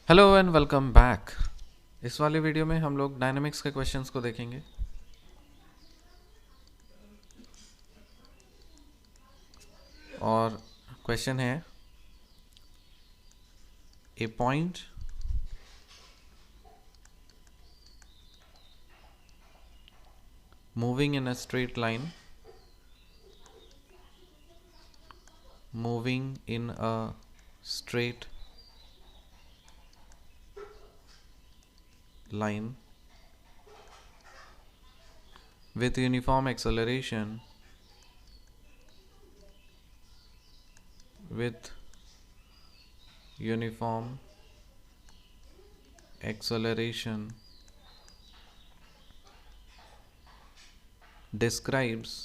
Hello and welcome back. इस वाले video में हम लोग डायनामिक्स के क्वेश्चंस को देखेंगे। और क्वेश्चन है a point moving in a straight line moving in a straight line with uniform acceleration with uniform acceleration describes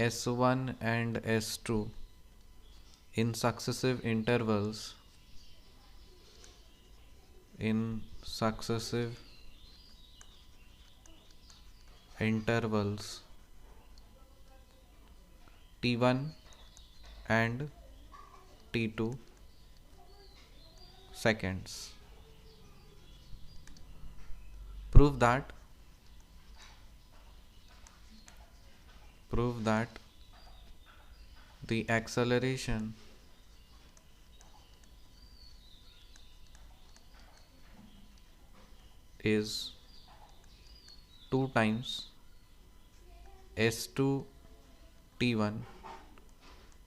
S1 and S2 in successive intervals T1 and T2 seconds. Prove that the acceleration is 2 times S2 T1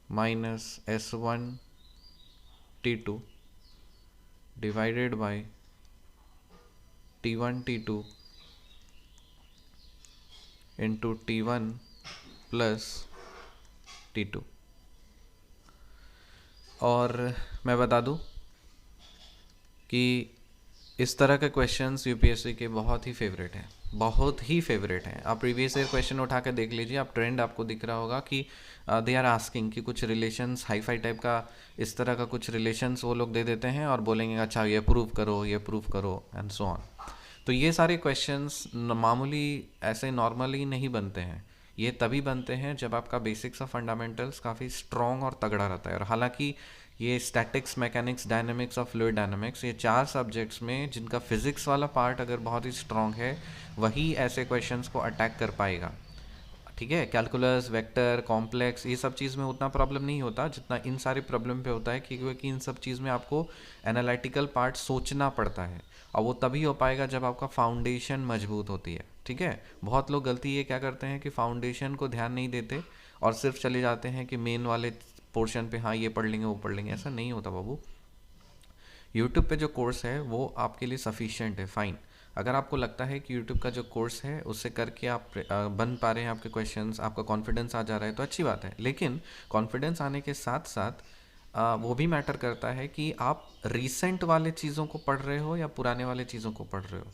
minus S1 T2 divided by T1 T2 into T1 plus T2। और मैं बता दूं कि इस तरह के questions UPSC के बहुत ही फेवरेट हैं। आप प्रीवियस ईयर क्वेश्चन उठा के देख लीजिए, आप ट्रेंड आपको दिख रहा होगा कि दे आर आस्किंग कि कुछ रिलेशंस हाई फाई टाइप का, इस तरह का कुछ रिलेशंस वो लोग दे देते हैं और बोलेंगे अच्छा ये प्रूव करो एंड सो ऑन। तो ये सारे क्वेश्चंस मामूली ऐसे नॉर्मली नहीं बनते हैं। ये तभी बनते हैं जब आपका बेसिक्स ऑफ फंडामेंटल्स काफ़ी स्ट्रॉन्ग और तगड़ा रहता है। और हालांकि ये स्टैटिक्स, मैकेनिक्स, डायनामिक्स और फ्लूइड डायनामिक्स, ये 4 सब्जेक्ट्स में जिनका फिजिक्स वाला पार्ट अगर बहुत ही स्ट्रॉन्ग है वही ऐसे क्वेश्चंस को अटैक कर पाएगा। ठीक है, कैलकुलस, वेक्टर, कॉम्प्लेक्स, ये सब चीज़ में उतना प्रॉब्लम नहीं होता जितना इन सारे प्रॉब्लम पे होता है, क्योंकि इन सब चीज़ में आपको एनालिटिकल पार्ट सोचना पड़ता है। और वो तभी हो पाएगा जब आपका फाउंडेशन मजबूत होती है। ठीक है, बहुत लोग गलती ये क्या करते हैं कि फाउंडेशन को ध्यान नहीं देते और सिर्फ चले जाते हैं कि मेन वाले पोर्शन पे हाँ ये पढ़ लेंगे वो पढ़ लेंगे। ऐसा नहीं होता बाबू। यूट्यूब पे जो कोर्स है वो आपके लिए सफिशिएंट है, फाइन। अगर आपको लगता है कि यूट्यूब का जो कोर्स है उससे करके आप बन पा रहे हैं आपके क्वेश्चंस, आपका कॉन्फिडेंस आ जा रहा है तो अच्छी बात है। लेकिन कॉन्फिडेंस आने के साथ साथ वो भी मैटर करता है कि आप रिसेंट वाले चीज़ों को पढ़ रहे हो या पुराने वाले चीज़ों को पढ़ रहे हो।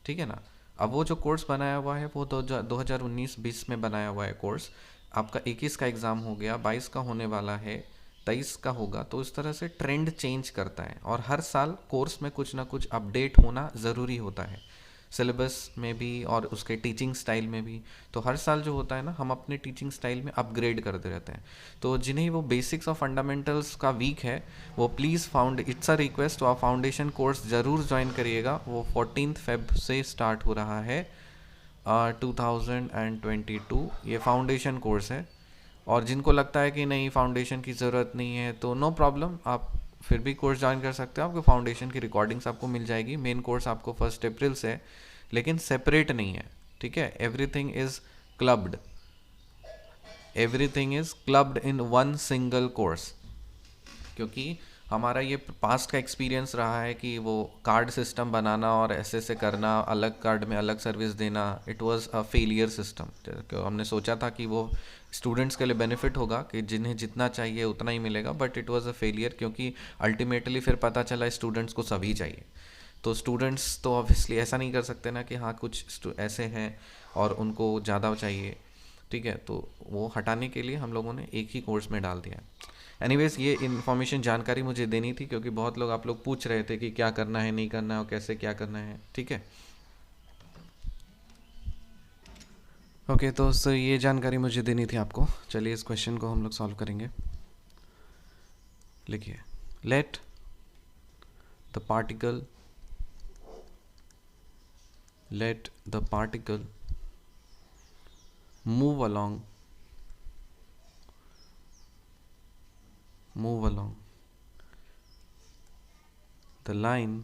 ठीक है ना। अब वो जो कोर्स बनाया हुआ है वो 2019-20 में बनाया हुआ है कोर्स। आपका 21 का एग्ज़ाम हो गया, 22 का होने वाला है, 23 का होगा। तो इस तरह से ट्रेंड चेंज करता है और हर साल कोर्स में कुछ ना कुछ अपडेट होना ज़रूरी होता है, सिलेबस में भी और उसके टीचिंग स्टाइल में भी। तो हर साल जो होता है ना, हम अपने टीचिंग स्टाइल में अपग्रेड करते रहते हैं। तो जिन्हें वो बेसिक्स और फंडामेंटल्स का वीक है वो प्लीज़ इट्स अ रिक्वेस्ट, वो फाउंडेशन कोर्स ज़रूर ज्वाइन करिएगा। वो 14 फेब से स्टार्ट हो रहा है 2022। ये फाउंडेशन कोर्स है। और जिनको लगता है कि नहीं फाउंडेशन की ज़रूरत नहीं है तो नो प्रॉब्लम, आप फिर भी कोर्स ज्वाइन कर सकते हो। आपको फाउंडेशन की रिकॉर्डिंग्स आपको मिल जाएगी। मेन कोर्स आपको 1 अप्रैल से है, लेकिन सेपरेट नहीं है। ठीक है, clubbed everything is clubbed in one single course. क्योंकि हमारा ये पास्ट का एक्सपीरियंस रहा है कि वो कार्ड सिस्टम बनाना और ऐसे करना, अलग कार्ड में अलग सर्विस देना, it was a failure system. हमने सोचा था कि वो स्टूडेंट्स के लिए बेनिफिट होगा कि जिन्हें जितना चाहिए उतना ही मिलेगा, but it was a failure क्योंकि अल्टीमेटली फिर पता चला स्टूडेंट्स को सभी चाहिए। तो स्टूडेंट्स तो ऑब्वियसली ऐसा नहीं कर सकते ना कि हाँ कुछ ऐसे हैं और उनको ज़्यादा चाहिए। ठीक है, तो वो हटाने के लिए हम लोगों ने एक ही कोर्स में डाल दिया। एनीवेज, ये इन्फॉर्मेशन जानकारी मुझे देनी थी क्योंकि बहुत लोग आप लोग पूछ रहे थे कि क्या करना है, नहीं करना है और कैसे क्या करना है। ठीक है, ओके। तो सर ये जानकारी मुझे देनी थी आपको। चलिए इस क्वेश्चन को हम लोग सॉल्व करेंगे। लिखिए, let the particle move along the line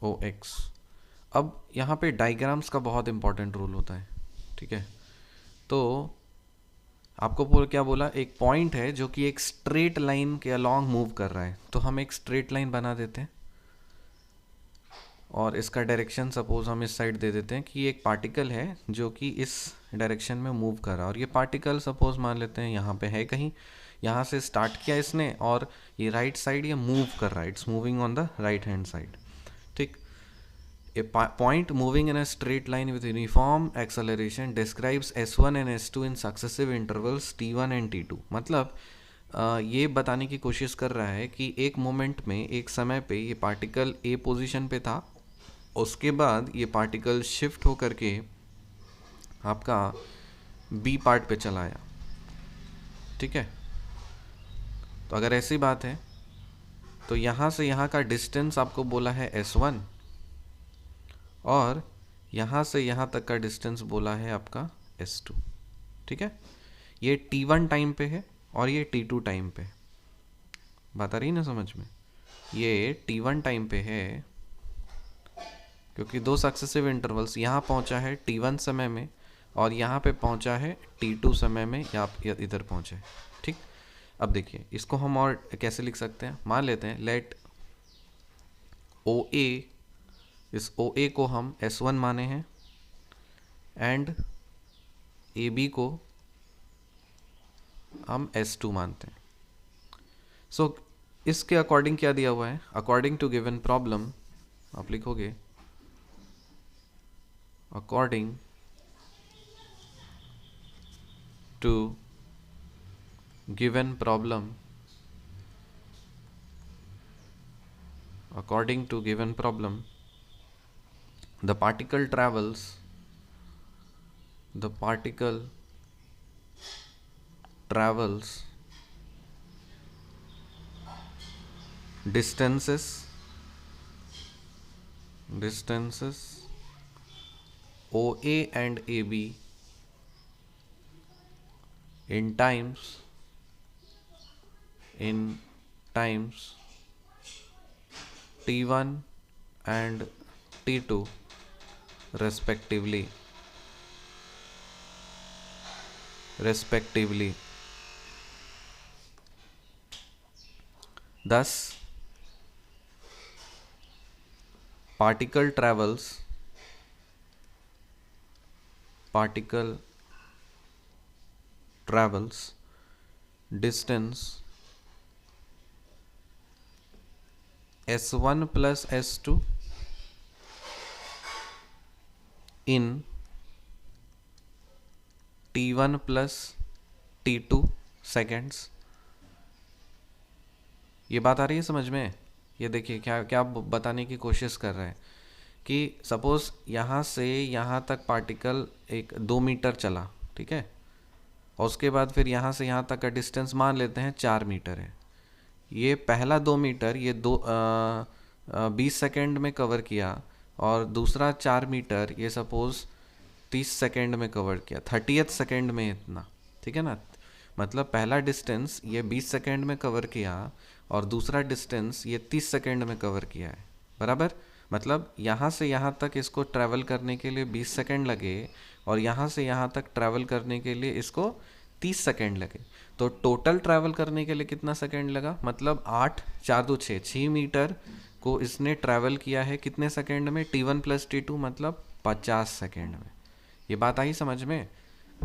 OX। अब यहाँ पे डायग्राम्स का बहुत इंपॉर्टेंट रोल होता है, ठीक है। तो आपको क्या बोला, एक पॉइंट है जो कि एक स्ट्रेट लाइन के अलॉन्ग मूव कर रहा है, तो हम एक स्ट्रेट लाइन बना देते हैं और इसका डायरेक्शन सपोज हम इस साइड दे देते हैं कि एक पार्टिकल है जो कि इस डायरेक्शन में मूव कर रहा है, और ये पार्टिकल सपोज मान लेते हैं यहाँ पे है कहीं, यहाँ से स्टार्ट किया इसने और ये राइट साइड ये मूव कर रहा है, it's moving on the right hand side, ठीक। A point moving in a straight line with uniform acceleration describes s1 and s2 in successive intervals t1 and t2। मतलब ये बताने की कोशिश कर रहा है कि एक मोमेंट में, एक समय पे ये पार्टिकल ए पोजीशन पे था, उसके बाद ये पार्टिकल शिफ्ट होकर के आपका बी पार्ट पे चला आया, ठीक है। तो अगर ऐसी बात है तो यहाँ से यहाँ का डिस्टेंस आपको बोला है s1 और यहाँ से यहाँ तक का डिस्टेंस बोला है आपका s2, ठीक है। ये t1 टाइम पे है और ये t2 टाइम पे, बात आ रही ना समझ में। ये t1 टाइम पे है क्योंकि दो सक्सेसिव इंटरवल्स, यहाँ पहुँचा है t1 समय में और यहाँ पे पहुँचा है t2 समय में, या इधर पहुँचे, ठीक। अब देखिए इसको हम और कैसे लिख सकते हैं, मान लेते हैं लेट OA, इस OA को हम S1 माने हैं एंड AB को हम S2 मानते हैं। सो इसके अकॉर्डिंग क्या दिया हुआ है, अकॉर्डिंग टू गिवन प्रॉब्लम आप लिखोगे according to given problem, according to given problem the particle travels distances OA and AB in times T1 and T2 respectively। Thus particle travels distance S1 plus S2 in T1 plus T2 seconds। ये बात आ रही है समझ में। ये देखिए क्या क्या बताने की कोशिश कर रहा है कि सपोज यहाँ से यहाँ तक पार्टिकल एक 2 मीटर चला, ठीक है, और उसके बाद फिर यहाँ से यहाँ तक का डिस्टेंस मान लेते हैं 4 मीटर है। ये पहला 2 मीटर ये 20 सेकेंड में कवर किया और दूसरा 4 मीटर ये सपोज 30 सेकेंड में कवर किया, 30th सेकेंड में इतना, ठीक है ना। मतलब पहला डिस्टेंस ये 20 सेकेंड में कवर किया और दूसरा डिस्टेंस ये 30 सेकेंड में कवर किया है, बराबर। मतलब यहाँ से यहाँ तक इसको ट्रैवल करने के लिए 20 सेकेंड लगे और यहाँ से यहाँ तक ट्रैवल करने के लिए इसको 30 सेकेंड लगे। तो टोटल ट्रैवल करने के लिए कितना सेकेंड लगा, मतलब 8 4 2 6 मीटर को इसने ट्रैवल किया है कितने सेकेंड में, T1 प्लस T2 मतलब 50 सेकेंड में। ये बात आई समझ में।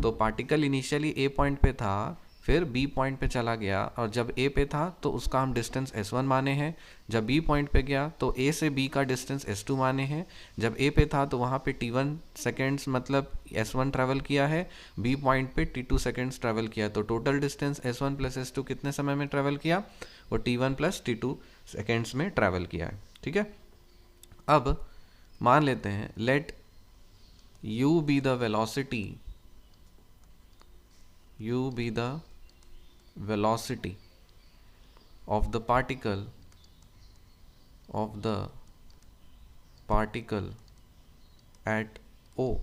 तो पार्टिकल इनिशियली A पॉइंट पे था, फिर B पॉइंट पे चला गया और जब A पे था तो उसका हम डिस्टेंस S1 माने हैं, जब B पॉइंट पे गया तो A से B का डिस्टेंस S2 माने हैं, जब A पे था तो वहाँ पे T1 सेकेंड्स मतलब S1 ट्रैवल किया है, B पॉइंट पे T2 सेकेंड्स ट्रैवल किया, तो total distance S1 plus S2 कितने समय में ट्रैवल किया, वो T1 प्लस T2 सेकेंड्स में ट्रैवल किया है, ठीक है। अब मान लेते हैं late u be the velocity velocity of the particle at O,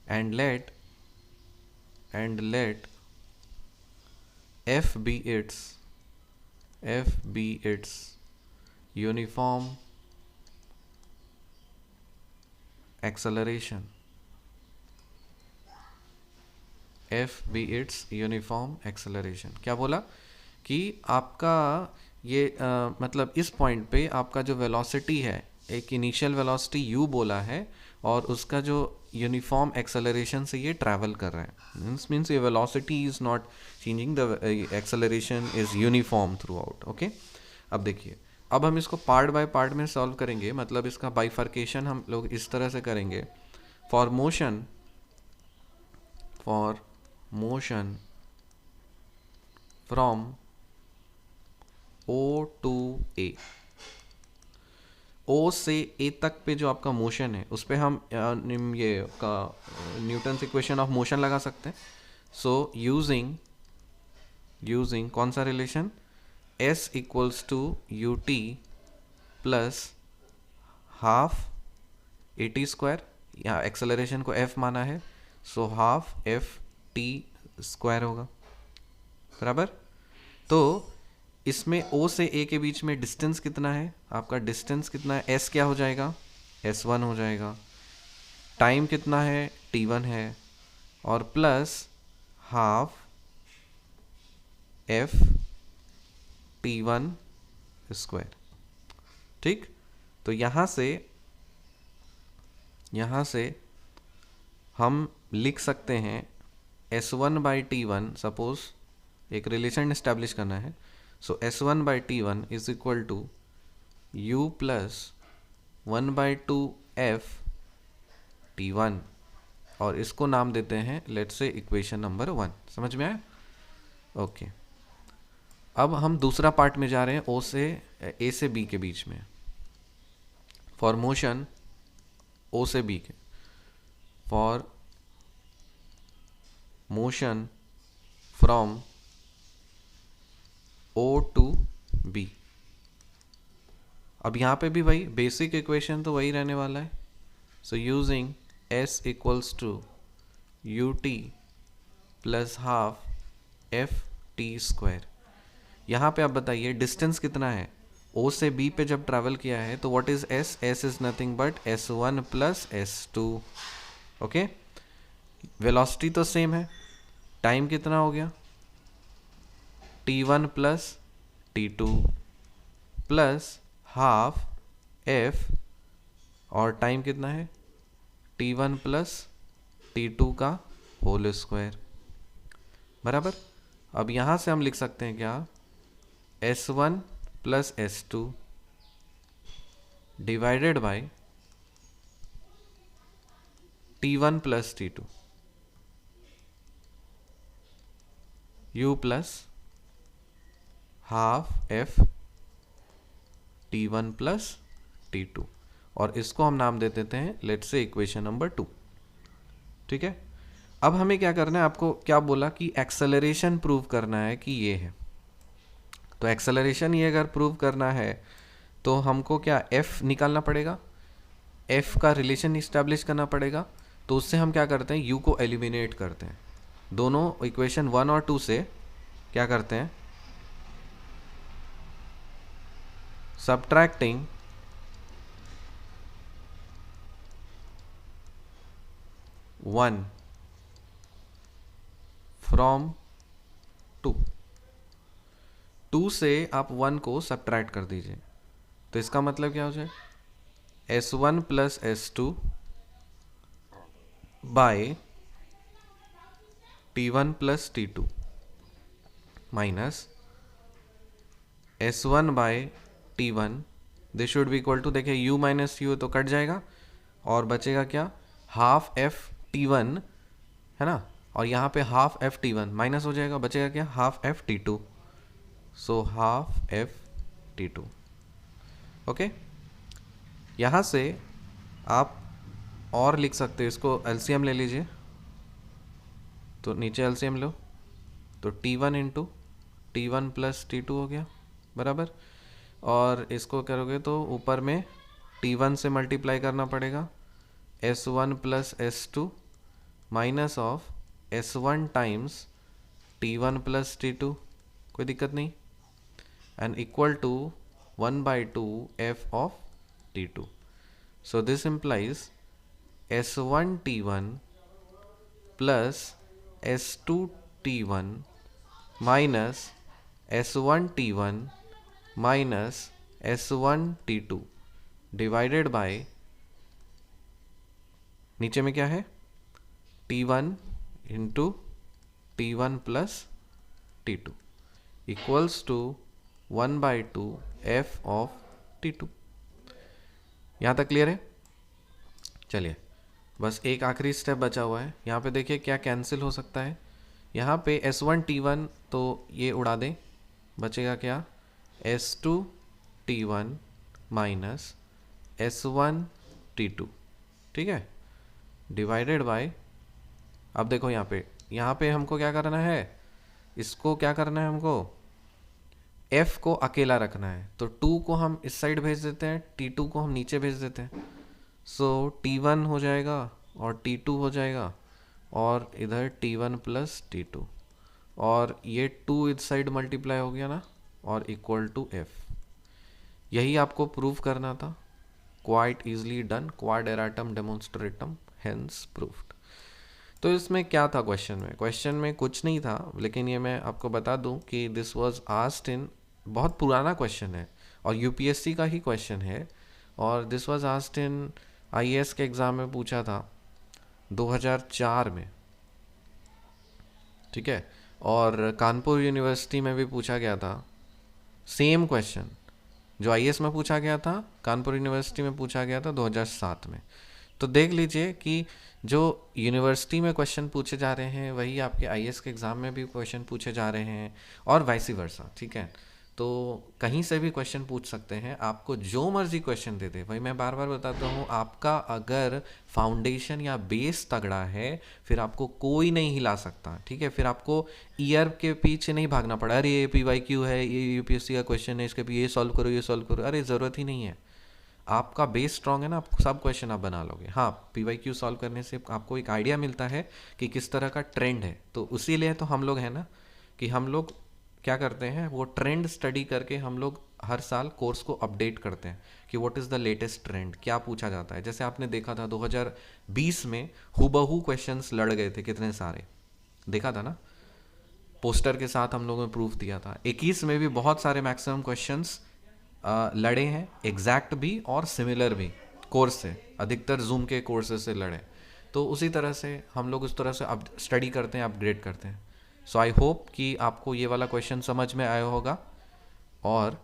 and let f be its uniform acceleration. f be its uniform acceleration. क्या बोला कि आपका ये मतलब इस पॉइंट पे आपका जो वेलोसिटी है, एक इनिशियल वेलोसिटी u बोला है, और उसका जो यूनिफॉर्म एक्सेलरेशन से ये ट्रैवल कर रहा है. मीन्स ये velocity is not changing, the acceleration is uniform through out. Okay, अब देखिए, अब हम इसको पार्ट बाय पार्ट में सॉल्व करेंगे. मतलब इसका बाइफर्केशन हम लोग इस तरह से करेंगे. For motion from O to A, O से A तक पे जो आपका मोशन है उस पर हम ये का न्यूटन्स इक्वेशन ऑफ मोशन लगा सकते हैं. सो यूजिंग कौन सा relation, S equals to ut plus half at square, यहाँ एक्सेलरेशन को f माना है, सो हाफ ft स्क्वायर होगा. बराबर. तो इसमें O से A के बीच में डिस्टेंस कितना है, आपका डिस्टेंस कितना है, S क्या हो जाएगा, S1 हो जाएगा. टाइम कितना है, T1 है, और plus half F T1 square. ठीक. तो यहाँ से हम लिख सकते हैं S1 बाई T1, सपोज एक रिलेशन इस्टेब्लिश करना है. So S1 by T1 is equal to U plus 1/2 F T1, और इसको नाम देते हैं लेट्स से इक्वेशन नंबर 1. समझ में आया? ओके. अब हम दूसरा पार्ट में जा रहे हैं, O से A से B के बीच में. फॉर मोशन O से B के, for motion from O to B. अब यहाँ पे भी वही बेसिक इक्वेशन तो वही रहने वाला है. So using S equals to ut plus half ft square. यहाँ पे आप बताइए डिस्टेंस कितना है, O से B पे जब ट्रैवल किया है तो what is S? S is nothing but S1 plus S2. Okay. Velocity तो सेम है. टाइम कितना हो गया, T1 plus T2 plus half F, और टाइम कितना है, T1 प्लस T2 का होल स्क्वायर. बराबर. अब यहाँ से हम लिख सकते हैं क्या, S1 plus S2 divided by T1 plus T2, U plus half F T1 plus T2, और इसको हम नाम दे देते हैं लेट्स से इक्वेशन नंबर 2. ठीक है. अब हमें क्या करना है, आपको क्या बोला कि एक्सेलरेशन प्रूव करना है कि ये है. तो एक्सेलरेशन ये अगर प्रूव करना है तो हमको क्या F निकालना पड़ेगा, F का रिलेशन इस्टेब्लिश करना पड़ेगा. तो उससे हम क्या करते हैं, U को एलिमिनेट करते हैं. दोनों इक्वेशन 1 और 2 से क्या करते हैं, subtracting one from 2. 2 से आप 1 को सब्ट्रैक्ट कर दीजिए. तो इसका मतलब क्या हो जाए, S1 plus S2 by T1 plus T2 minus S1 by T1. This should be equal to, देखिए U माइनस U तो कट जाएगा और बचेगा क्या, हाफ F T1 है ना, और यहाँ पे हाफ F T1 माइनस हो जाएगा, बचेगा क्या, half F T2. So half F T2. Okay. यहाँ से आप और लिख सकते हो, इसको एलसीएम ले लीजिए. तो नीचे एलसीएम लो. तो T1 into T1 plus T2 हो गया बराबर। और इसको करोगे तो ऊपर में T1 से मल्टीप्लाई करना पड़ेगा, S1 plus S2 minus of S1 times T1 plus T2, कोई दिक्कत नहीं, and equal to 1/2 F of T2. So this implies S1 T1 plus S2 T1 minus S1 T1 minus S1 T2 divided by, नीचे में क्या है, T1 into T1 plus T2 equals to 1/2 F of T2। यहाँ तक clear है? चलिए बस एक आखिरी स्टेप बचा हुआ है। यहाँ पे देखिए क्या कैंसिल हो सकता है। यहाँ पे S1 T1 तो ये उड़ा दें, बचेगा क्या, S2 T1 minus S1 T2, ठीक है, डिवाइडेड बाय, अब देखो यहाँ पे हमको क्या करना है, इसको क्या करना है हमको, F को अकेला रखना है, तो 2 को हम इस साइड भेज देते हैं, T2 को हम नीचे भेज देते हैं। सो T1 हो जाएगा और T2 हो जाएगा, और इधर T1 प्लस T2, और ये 2 इस साइड मल्टीप्लाई हो गया ना, और इक्वल टू F। यही आपको प्रूव करना था। Quite easily done, quod erat demonstratum, hence proved. तो इसमें क्या था क्वेश्चन में कुछ नहीं था, लेकिन ये मैं आपको बता दूं कि दिस वाज आस्क्ड इन, बहुत पुराना क्वेश्चन है और यूपीएससी का ही क्वेश्चन है, और this was asked in IAS के एग्ज़ाम में पूछा था 2004 में, ठीक है, और कानपुर यूनिवर्सिटी में भी पूछा गया था सेम क्वेश्चन। जो आईएएस में पूछा गया था कानपुर यूनिवर्सिटी में पूछा गया था 2007 में। तो देख लीजिए कि जो यूनिवर्सिटी में क्वेश्चन पूछे जा रहे हैं वही आपके आईएएस के एग्ज़ाम में भी क्वेश्चन पूछे जा रहे हैं, और वाइस वर्सा, ठीक है। तो कहीं से भी क्वेश्चन पूछ सकते हैं, आपको जो मर्जी क्वेश्चन दे दे। वही मैं बार बार बताता हूँ, आपका अगर फाउंडेशन या बेस तगड़ा है फिर आपको कोई नहीं हिला सकता, ठीक है। फिर आपको ईयर के पीछे नहीं भागना पड़ा, अरे ये PYQ है, ये यूपीएससी का क्वेश्चन है, इसके भी ये सॉल्व करो, ये सॉल्व करो, अरे ज़रूरत ही नहीं है। आपका बेस स्ट्रांग है ना, आप सब क्वेश्चन आप बना लोगे। हाँ, PYQ सॉल्व करने से आपको एक आइडिया मिलता है कि किस तरह का ट्रेंड है, तो उसी लिए तो हम लोग हैं ना, कि हम लोग क्या करते हैं, वो ट्रेंड स्टडी करके हम लोग हर साल कोर्स को अपडेट करते हैं कि what is the latest trend, क्या पूछा जाता है। जैसे आपने देखा था 2020 में हुबहू क्वेश्चंस लड़ गए थे कितने सारे, देखा था ना, पोस्टर के साथ हम लोगों ने प्रूफ दिया था। 21 में भी बहुत सारे मैक्सिमम क्वेश्चंस लड़े हैं, एग्जैक्ट भी और सिमिलर भी, कोर्स से, अधिकतर जूम के कोर्सेज से लड़े। तो उसी तरह से हम लोग उस तरह से अब स्टडी करते हैं, अपग्रेड करते हैं। सो आई होप कि आपको ये वाला क्वेश्चन समझ में आया होगा, और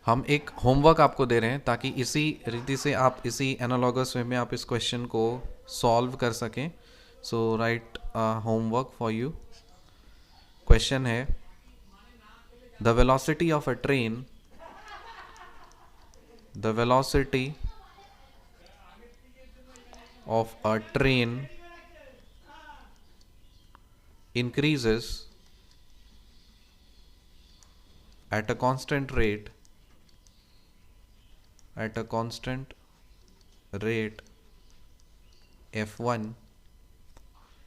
हम एक होमवर्क आपको दे रहे हैं ताकि इसी रीति से आप इसी एनालॉगस वे में आप इस क्वेश्चन को सॉल्व कर सकें। So right homework for you. Question है, the velocity of a train the velocity of a train increases at a constant rate f1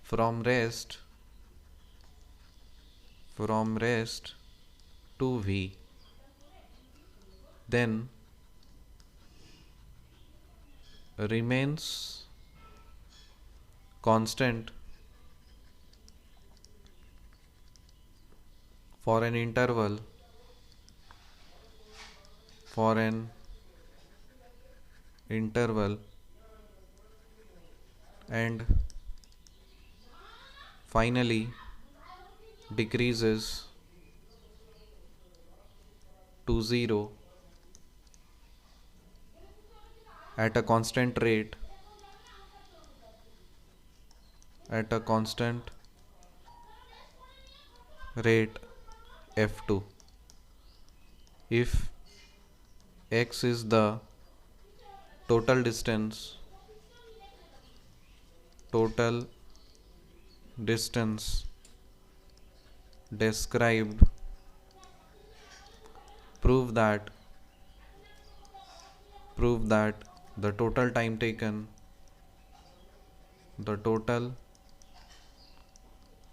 from rest to v, then remains constant for an interval and finally decreases to 0 at a constant rate f2 if x is the total distance described, prove that the total time taken, the total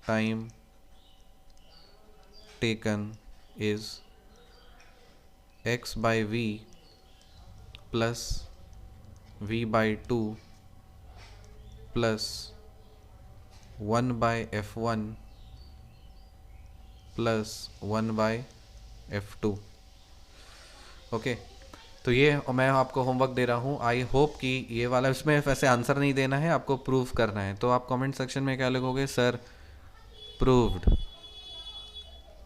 time taken is x by v plus v by 2 plus 1 by f1 plus 1 by f2। Okay, तो ये मैं आपको homework दे रहा हूँ। I hope कि ये वाला, इसमें वैसे आंसर नहीं देना है, आपको प्रूव करना है। तो आप कमेंट सेक्शन में क्या लिखोगे? Sir proved.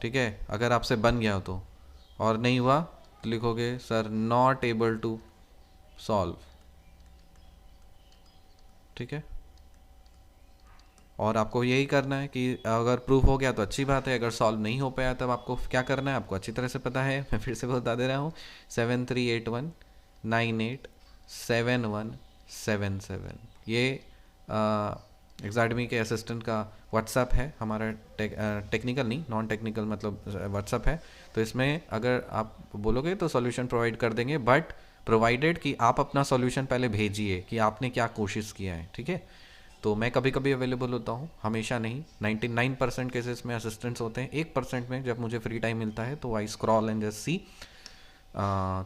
ठीक है, अगर आपसे बन गया हो तो, और नहीं हुआ तो लिखोगे sir not able to solve. ठीक है, और आपको यही करना है कि अगर प्रूफ हो गया तो अच्छी बात है, अगर सॉल्व नहीं हो पाया तब आपको क्या करना है, आपको अच्छी तरह से पता है। मैं फिर से बता दे रहा हूँ, 7381987177। ये एग्जाडमी के असिस्टेंट का व्हाट्सअप है हमारा, टेक्निकल नहीं, नॉन टेक्निकल मतलब व्हाट्सअप है। तो इसमें अगर आप बोलोगे तो सॉल्यूशन प्रोवाइड कर देंगे, बट प्रोवाइडेड कि आप अपना सॉल्यूशन पहले भेजिए कि आपने क्या कोशिश किया है। ठीक है, तो मैं कभी कभी अवेलेबल होता हूँ, हमेशा नहीं। 99% केसेस में असिस्टेंट्स होते हैं, 1% में जब मुझे फ्री टाइम मिलता है तो आई स्क्रॉल एंड जस्ट सी।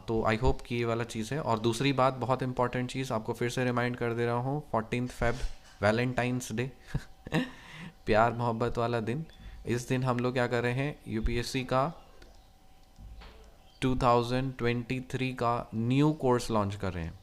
तो आई होप कि ये वाला चीज़ है। और दूसरी बात, बहुत इंपॉर्टेंट चीज़ आपको फिर से रिमाइंड कर दे रहा हूँ, 14 फेब वैलेंटाइंस डे प्यार मोहब्बत वाला दिन। इस दिन हम लोग क्या कर रहे हैं, यूपीएससी का 2023 का न्यू कोर्स लॉन्च कर रहे हैं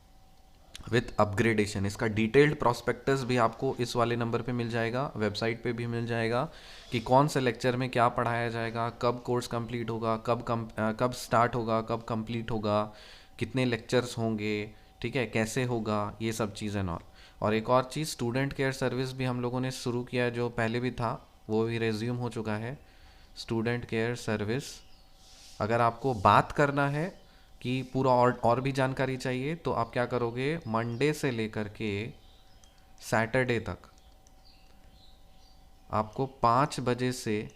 विथ अपग्रेडेशन। इसका डिटेल्ड प्रॉस्पेक्टस भी आपको इस वाले नंबर पे मिल जाएगा, वेबसाइट पे भी मिल जाएगा कि कौन से लेक्चर में क्या पढ़ाया जाएगा, कब कोर्स कंप्लीट होगा, कब स्टार्ट होगा, कब कंप्लीट होगा, कितने लेक्चर्स होंगे, ठीक है, कैसे होगा, ये सब चीज़ें और एक और चीज़, स्टूडेंट केयर सर्विस भी हम लोगों ने शुरू किया है, जो पहले भी था वो भी रेज्यूम हो चुका है। स्टूडेंट केयर सर्विस, अगर आपको बात करना है कि पूरा और भी जानकारी चाहिए तो आप क्या करोगे, मंडे से लेकर के सैटरडे तक आपको 5 बजे से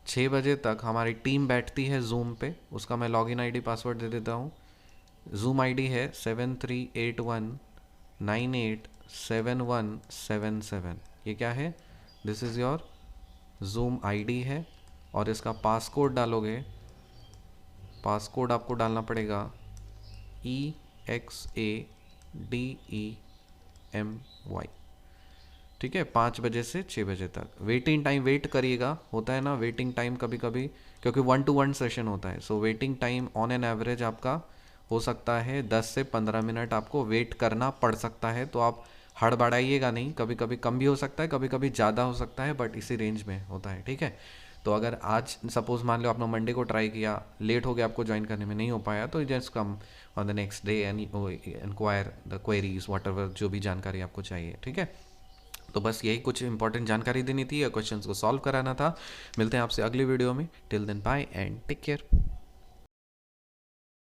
6 बजे तक हमारी टीम बैठती है जूम पे। उसका मैं लॉगिन आईडी पासवर्ड दे देता हूँ। जूम आईडी है 7381987177। ये क्या है, this is your zoom ID है। और इसका पासकोड डालोगे, पासकोड आपको डालना पड़ेगा EXADEMY। ठीक है, 5 बजे से 6 बजे तक। वेटिंग टाइम वेट करिएगा, होता है ना वेटिंग टाइम कभी कभी, क्योंकि 1-to-1 सेशन होता है। So waiting time on an average आपका हो सकता है 10 से 15 मिनट आपको वेट करना पड़ सकता है। तो आप हड़बड़ाइएगा नहीं, कभी कभी कम भी हो सकता है, कभी कभी ज़्यादा हो सकता है, बट इसी रेंज में होता है। ठीक है, तो अगर आज सपोज मान लो आपने मंडे को ट्राई किया, लेट हो गया आपको ज्वाइन करने में, नहीं हो पाया, तो just come on the next day and inquire the queries whatever, जो भी जानकारी आपको चाहिए। ठीक है, तो बस यही कुछ इंपॉर्टेंट जानकारी देनी थी या क्वेश्चंस को सॉल्व कराना था। मिलते हैं आपसे अगली वीडियो में। Till then bye and take care.